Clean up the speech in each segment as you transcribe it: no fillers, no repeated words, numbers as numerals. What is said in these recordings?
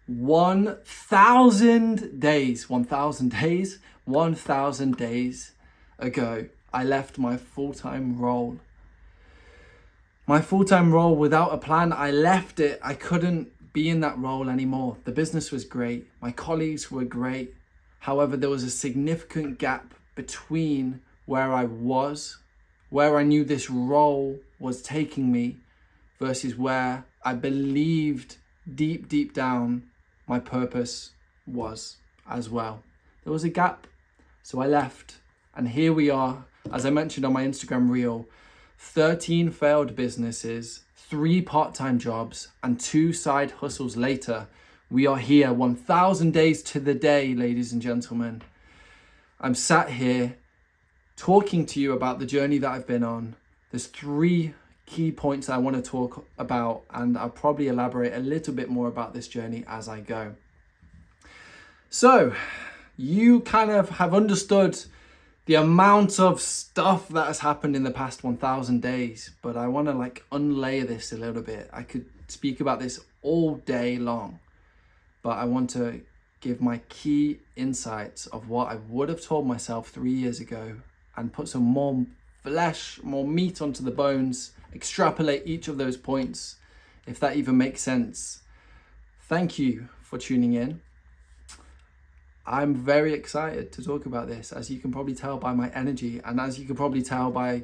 1,000 days, 1,000 days ago, I left my full-time role. My full-time role without a plan. I left it. I couldn't be in that role anymore. The business was great. My colleagues were great. However, there was a significant gap between where I was, where I knew this role was taking me, versus where I believed deep down my purpose was as well. There was a gap. So I left. And here we are, as I mentioned on my Instagram reel, 13 failed businesses, 3 part-time jobs, and 2 side hustles later, we are here 1,000 days to the day, ladies and gentlemen. I'm sat here talking to you about the journey that I've been on. There's 3 key points I want to talk about, and I'll probably elaborate a little bit more about this journey as I go. So, you kind of have understood the amount of stuff that has happened in the past 1,000 days, but I want to unlayer this a little bit. I could speak about this all day long, but I want to give my key insights of what I would have told myself 3 years ago and put some more flesh, more meat onto the bones, extrapolate each of those points, if that even makes sense. Thank you for tuning in. I'm very excited to talk about this, as you can probably tell by my energy, and as you can probably tell by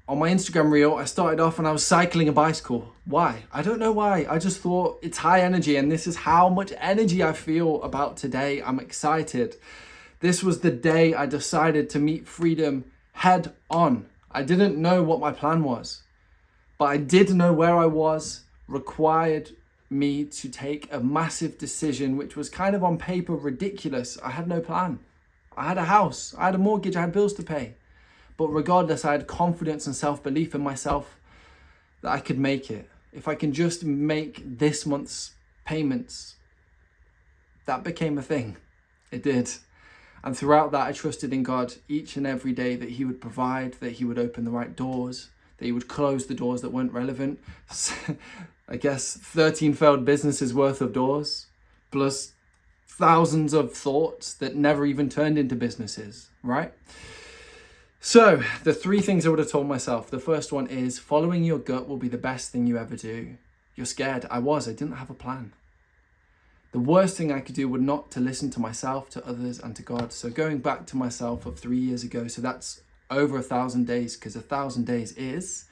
on my Instagram reel, I started off and I was cycling a bicycle. Why? I don't know why. I just thought it's high energy, and this is how much energy I feel about today. I'm excited. This was the day I decided to meet freedom head on. I didn't know what my plan was, but I did know where I was required me to take a massive decision, which was kind of on paper ridiculous. I had no plan. I had a house, I had a mortgage, I had bills to pay. But regardless, I had confidence and self-belief in myself that I could make it. If I can just make this month's payments, that became a thing. It did. And throughout that, I trusted in God each and every day that He would provide, that He would open the right doors, that He would close the doors that weren't relevant. I guess 13 failed businesses worth of doors, plus thousands of thoughts that never even turned into businesses, right? So the 3 things I would have told myself. The first one is following your gut will be the best thing you ever do. You're scared. I didn't have a plan. The worst thing I could do would not to listen to myself, to others, and to God. So going back to myself of 3 years ago, so that's over 1,000 days, because 1,000 days is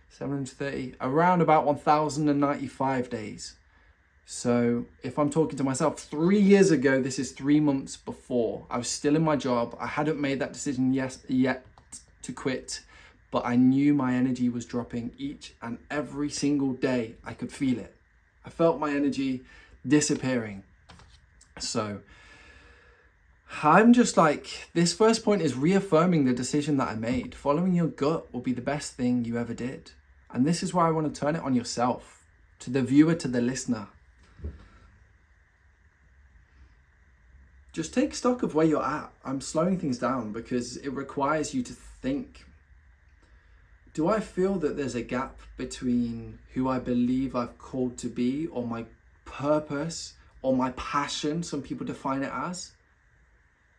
730, around about 1,095 days. So if I'm talking to myself 3 years ago, this is 3 months before. I was still in my job. I hadn't made that decision yet to quit, but I knew my energy was dropping each and every single day. I could feel it. I felt my energy disappearing. So I'm just this first point is reaffirming the decision that I made. Following your gut will be the best thing you ever did. And this is why I want to turn it on yourself, to the viewer, to the listener. Just take stock of where you're at. I'm slowing things down because it requires you to think. Do I feel that there's a gap between who I believe I've called to be, or my purpose, or my passion, some people define it as?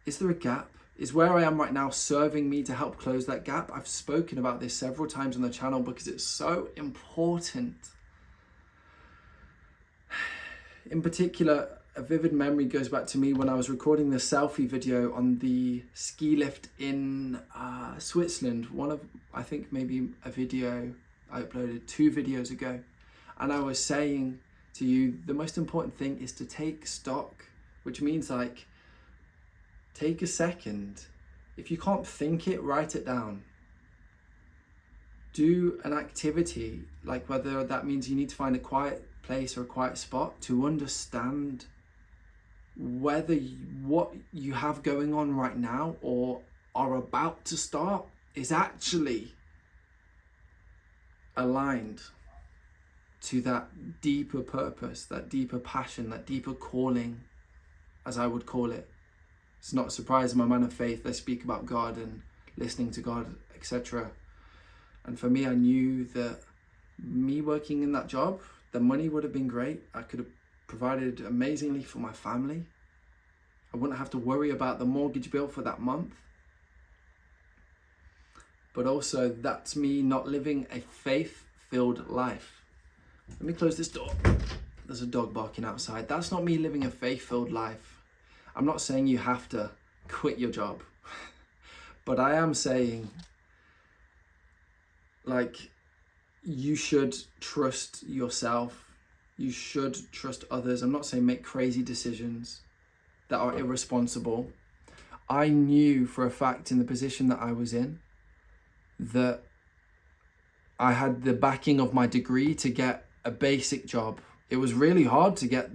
Is there a gap? Is where I am right now serving me to help close that gap? I've spoken about this several times on the channel because it's so important. In particular, a vivid memory goes back to me when I was recording the selfie video on the ski lift in Switzerland. I think maybe a video I uploaded 2 videos ago. And I was saying to you, the most important thing is to take stock, which means take a second. If you can't think it, write it down. Do an activity, whether that means you need to find a quiet place or a quiet spot, to understand whether what you have going on right now or are about to start is actually aligned to that deeper purpose, that deeper passion, that deeper calling, as I would call it. It's not a surprise, I'm a man of faith. I speak about God and listening to God, etc. And for me, I knew that me working in that job, the money would have been great. I could have provided amazingly for my family. I wouldn't have to worry about the mortgage bill for that month. But also, that's me not living a faith-filled life. Let me close this door. There's a dog barking outside. That's not me living a faith-filled life. I'm not saying you have to quit your job. But I am saying, like, you should trust yourself. You should trust others. I'm not saying make crazy decisions that are irresponsible. I knew for a fact in the position that I was in that I had the backing of my degree to get a basic job. It was really hard to get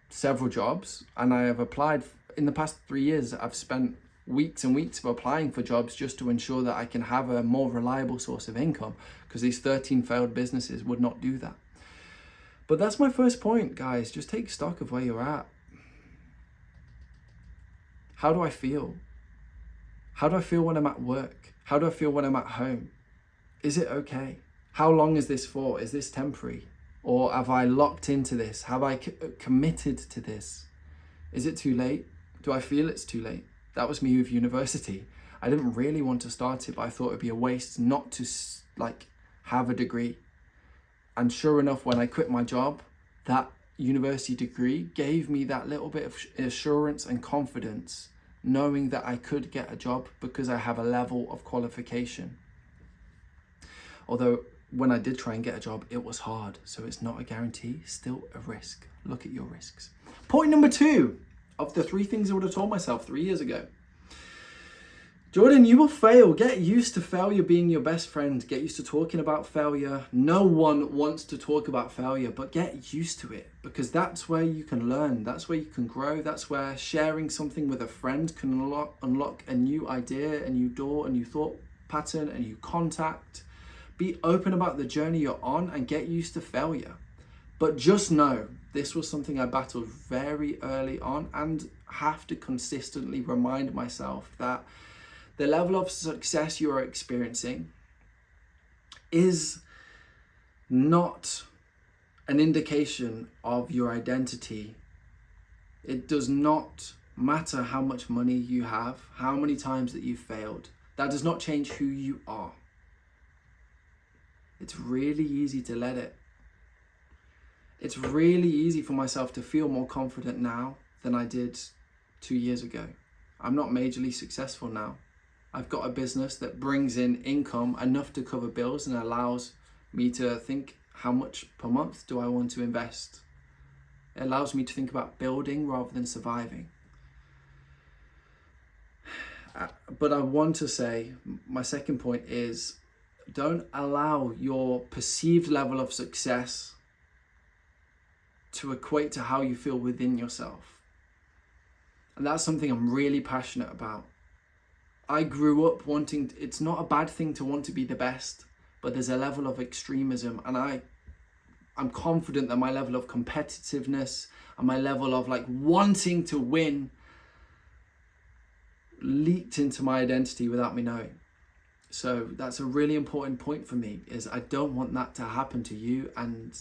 several jobs, and I have applied in the past 3 years. I've spent weeks and weeks of applying for jobs just to ensure that I can have a more reliable source of income, because these 13 failed businesses would not do that. But that's my first point, guys. Just take stock of where you're at. How do I feel? How do I feel when I'm at work? How do I feel when I'm at home? Is it okay? How long is this for? Is this temporary? Or have I locked into this? Have I committed to this? Is it too late? Do I feel it's too late? That was me with university. I didn't really want to start it, but I thought it'd be a waste not to have a degree. And sure enough, when I quit my job, that university degree gave me that little bit of assurance and confidence, knowing that I could get a job because I have a level of qualification. Although when I did try and get a job, it was hard. So it's not a guarantee, still a risk. Look at your risks. Point number 2 of the 3 things I would have told myself 3 years ago. Jordan, you will fail. Get used to failure being your best friend. Get used to talking about failure. No one wants to talk about failure, but get used to it, because that's where you can learn. That's where you can grow. That's where sharing something with a friend can unlock a new idea, a new door, a new thought pattern, a new contact. Be open about the journey you're on and get used to failure. But just know, this was something I battled very early on, and have to consistently remind myself that the level of success you are experiencing is not an indication of your identity. It does not matter how much money you have, how many times that you've failed. That does not change who you are. It's really easy to let it. It's really easy for myself to feel more confident now than I did 2 years ago. I'm not majorly successful now. I've got a business that brings in income enough to cover bills and allows me to think, how much per month do I want to invest? It allows me to think about building rather than surviving. But I want to say, my second point is, don't allow your perceived level of success to equate to how you feel within yourself. And that's something I'm really passionate about. I grew up wanting, it's not a bad thing to want to be the best, but there's a level of extremism, and I'm confident that my level of competitiveness and my level of wanting to win leaked into my identity without me knowing. So that's a really important point for me, is I don't want that to happen to you. And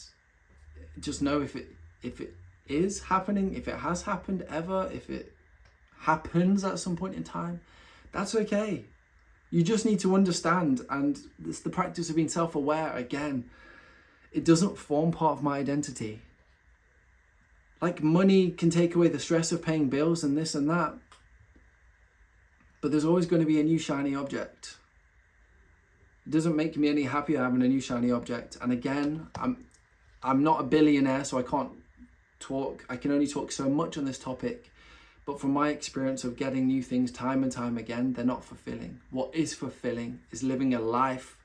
just know if it is happening, if it has happened ever, if it happens at some point in time, that's okay. You just need to understand, and it's the practice of being self-aware again. It doesn't form part of my identity. Like, money can take away the stress of paying bills and this and that, but there's always going to be a new shiny object. It doesn't make me any happier having a new shiny object. And again, I'm not a billionaire, so I can't talk. I can only talk so much on this topic. But from my experience of getting new things time and time again, they're not fulfilling. What is fulfilling is living a life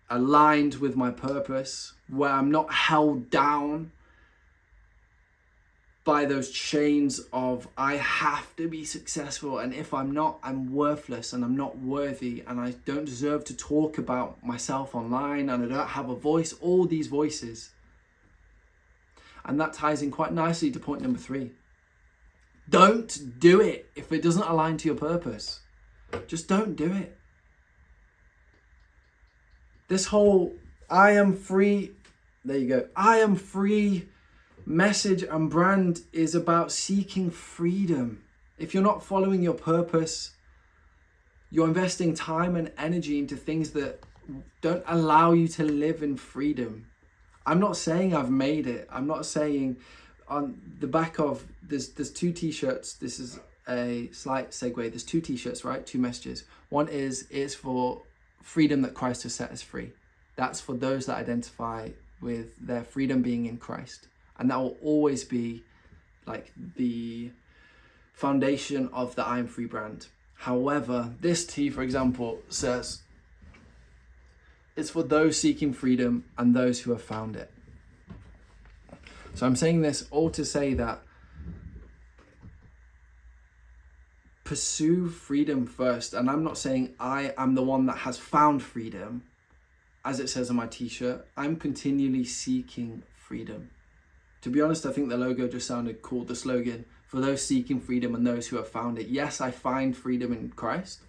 aligned with my purpose, where I'm not held down by those chains of I have to be successful, and if I'm not, I'm worthless and I'm not worthy and I don't deserve to talk about myself online and I don't have a voice, all these voices. And that ties in quite nicely to point number 3. Don't do it if it doesn't align to your purpose. Just don't do it. This whole I am free, there you go, I am free message and brand is about seeking freedom. If you're not following your purpose, you're investing time and energy into things that don't allow you to live in freedom. I'm not saying I've made it. I'm not saying on the back of, there's 2 t-shirts. This is a slight segue. There's 2 t-shirts, right? 2 messages. One is, it's for freedom that Christ has set us free. That's for those that identify with their freedom being in Christ. And that will always be like the foundation of the I Am Free brand. However, this tee, for example, says, it's for those seeking freedom and those who have found it. So I'm saying this all to say that pursue freedom first. And I'm not saying I am the one that has found freedom, as it says on my t-shirt. I'm continually seeking freedom. To be honest, I think the logo just sounded cool, the slogan, for those seeking freedom and those who have found it. Yes, I find freedom in Christ,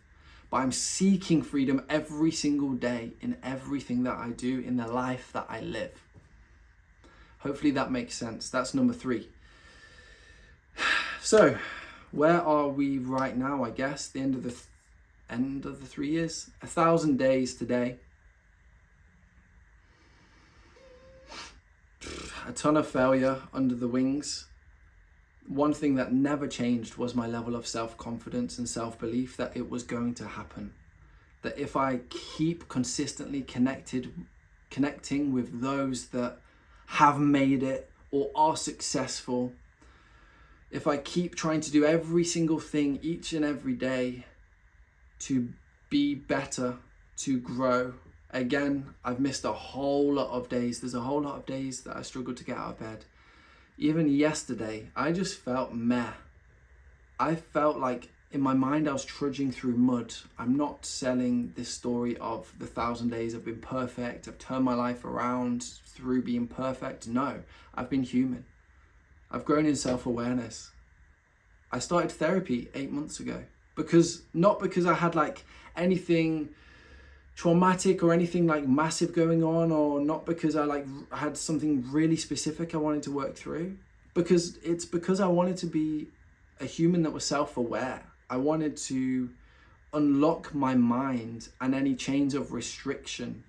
but I'm seeking freedom every single day in everything that I do, in the life that I live. Hopefully that makes sense. That's number 3. So, where are we right now? I guess the end of the 3 years, 1,000 days today. A ton of failure under the wings. One thing that never changed was my level of self-confidence and self-belief that it was going to happen. That if I keep consistently connecting with those that have made it or are successful, if I keep trying to do every single thing each and every day to be better, to grow. Again, I've missed a whole lot of days. There's a whole lot of days that I struggled to get out of bed. Even yesterday, I just felt meh. I felt like in my mind I was trudging through mud. I'm not selling this story of the 1,000 days I've been perfect. I've turned my life around through being perfect. No, I've been human. I've grown in self-awareness. I started therapy 8 months ago not because I had like anything traumatic or anything like massive going on, or not because I had something really specific I wanted to work through, because I wanted to be a human that was self-aware. I wanted to unlock my mind and any chains of restriction.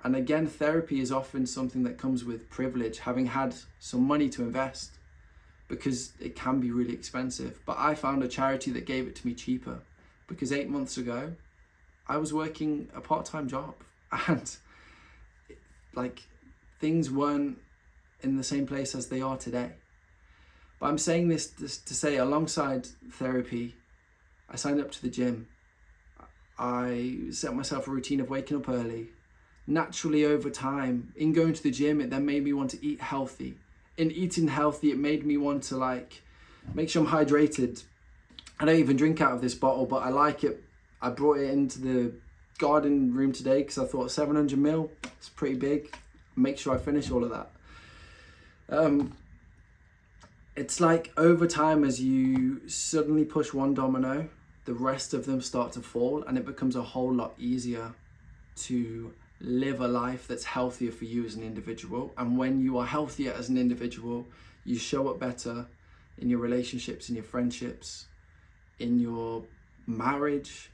And again, therapy is often something that comes with privilege, having had some money to invest, because it can be really expensive. But I found a charity that gave it to me cheaper, because 8 months ago, I was working a part-time job and like things weren't in the same place as they are today. But I'm saying this to say, alongside therapy, I signed up to the gym. I set myself a routine of waking up early. Naturally, over time, in going to the gym, it then made me want to eat healthy. In eating healthy, it made me want to make sure I'm hydrated. I don't even drink out of this bottle, but I like it. I brought it into the garden room today because I thought 700 ml, it's pretty big. Make sure I finish all of that. It's like over time, as you suddenly push one domino, the rest of them start to fall, and it becomes a whole lot easier to live a life that's healthier for you as an individual. And when you are healthier as an individual, you show up better in your relationships, in your friendships, in your marriage.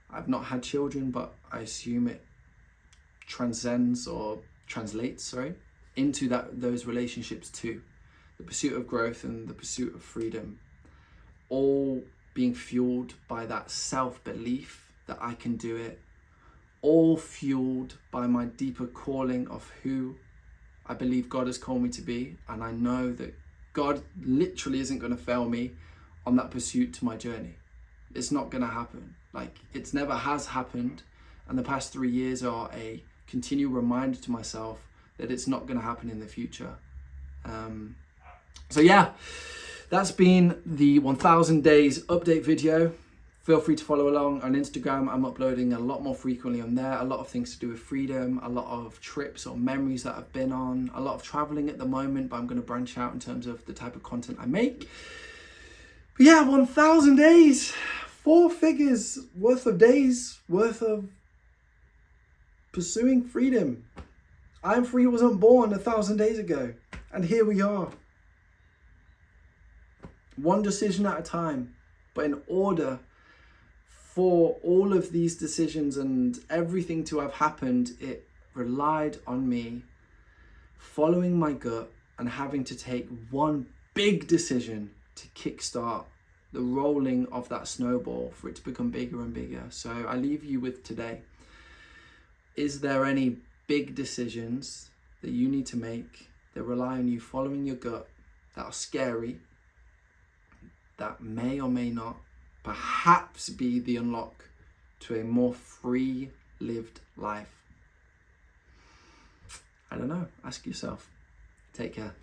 I've not had children, but I assume it translates into those relationships too. The pursuit of growth and the pursuit of freedom, all being fueled by that self-belief that I can do it, all fueled by my deeper calling of who I believe God has called me to be. And I know that God literally isn't going to fail me on that pursuit to my journey. It's not going to happen. It's never has happened. And the past 3 years are a continual reminder to myself that it's not going to happen in the future. So yeah, that's been the 1000 days update video. Feel free to follow along on Instagram. I'm uploading a lot more frequently on there. A lot of things to do with freedom, a lot of trips or memories that I've been on, a lot of traveling at the moment, but I'm going to branch out in terms of the type of content I make. But yeah, 1000 days, 4 figures worth of days, worth of pursuing freedom. I'm Free wasn't born 1000 days ago. And here we are. One decision at a time. But in order for all of these decisions and everything to have happened, it relied on me following my gut and having to take one big decision to kickstart the rolling of that snowball for it to become bigger and bigger. So I leave you with today. Is there any big decisions that you need to make that rely on you following your gut, that are scary, that may or may not perhaps be the unlock to a more free lived life? I don't know. Ask yourself. Take care.